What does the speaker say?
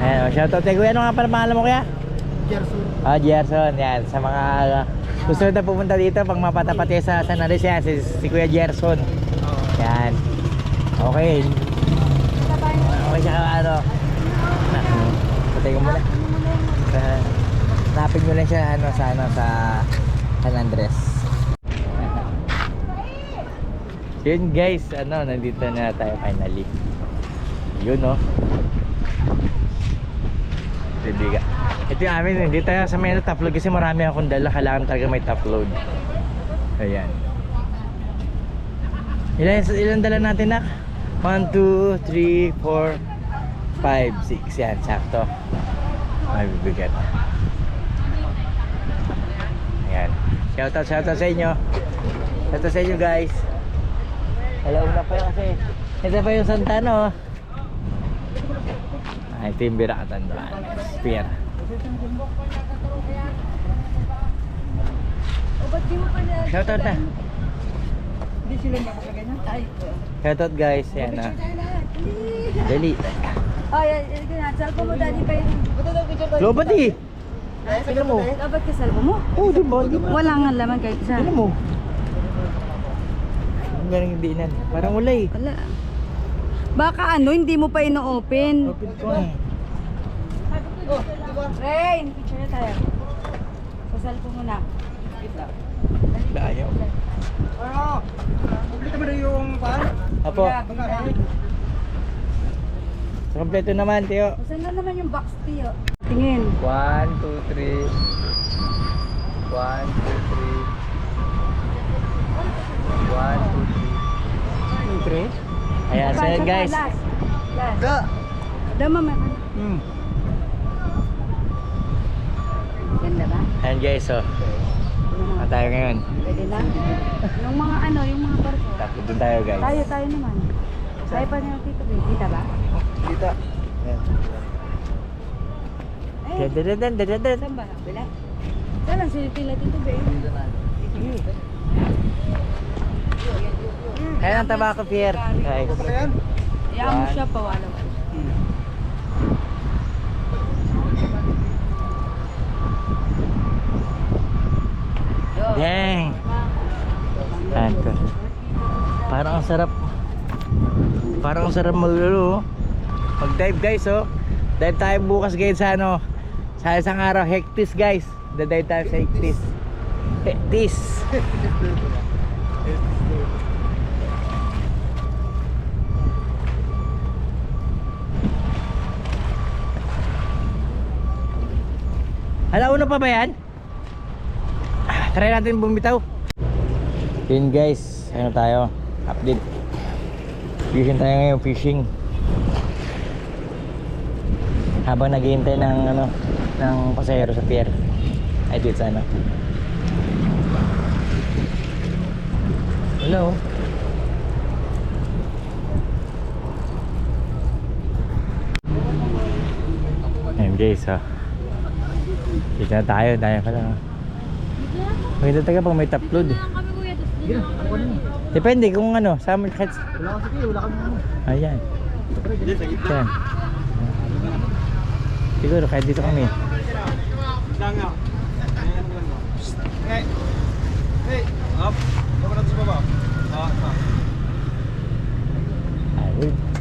Ayan, shoutout kay kuya. Ano nga pala pangalan mo kuya? Gerson. Ah, Gerson. Yan, sa mga gusto na pupunta dito pag mapatapat kayo sa San Andres, yan, si Kuya Gerson. Yan. Okay. Okay siya ano. Patay ko muna. Hanapin mo lang siya sa San Andres. Yun guys, nandito na tayo finally. Yun Bibiga. Ito yung amin, hindi tayo sa may top load kasi marami akong dala, kailangan talaga may top load. Ayan. Ilan dala natin nak? 1, 2, 3, 4, 5, 6. Yan, sakto. May bibigat. Ayan. Shoutout sa inyo. Shoutout sa inyo guys. Hello na pa kasi. Ito pa yung Santano. Ito yung Birakatan doon. Spear. Shoutout na. Hindi sila nakalagay na. Ay. Shoutout guys. Yan na. Dali. Ay, salvo mo dali pa yun. Lobat eh. Tignan mo. Dapat ka salvo mo? Oo, diba? Wala nga laman kahit isa. Tignan mo. Ang galing yung diinan. Parang wala eh. Wala. Baka hindi mo pa ino-open. Open ko eh. Rain, picture na tayo. Sasalpo mo na. Ayaw. Kumplito mo na yung pan? Apo. So, kompleto naman, Teo. Saan na naman yung box, Tio? Tingin. 1, 2, 3. 1, 2, 3. 1, 2, 3. Ayan, so yun guys. Last. Da. Dama man. Ganda ba? Ayan guys, so. Saan tayo ngayon? Pwede na. Yung mga yung mga barko. Tapos doon tayo guys. Tayo naman. Tayo pa niyo Tito Bay. Kita ba? Kita. Ayan. Eh, Dadadadadadad. saan ba? Bila? Saan lang sinitila Tito Bay? Ayan ang tabako, Pierre. Guys. Ayan. Iyan mo siya pawala-wala. Dang. Ayan ko. Parang ang sarap. Parang ang sarap mag-dive guys Dive tayo bukas guys sa sa isang araw, Hectis guys. Dive tayo sa Hectis. Hectis. Alauna pa ba yan? Try natin bumitaw. Yun guys, tayo? Update. Fishing tayo ngayon, fishing. Habang naghihintay ng pasahero sa pier. Ay dito sa Hello. Ayun guys, dito na tayo pala. Maganda talaga pag may top load. Depende kung sama kahit. Wala kasi kayo, wala kami Ayan. Ayan. Siguro kahit dito kami. Hey. Hey. Up. Baba natin sa baba. Ayun.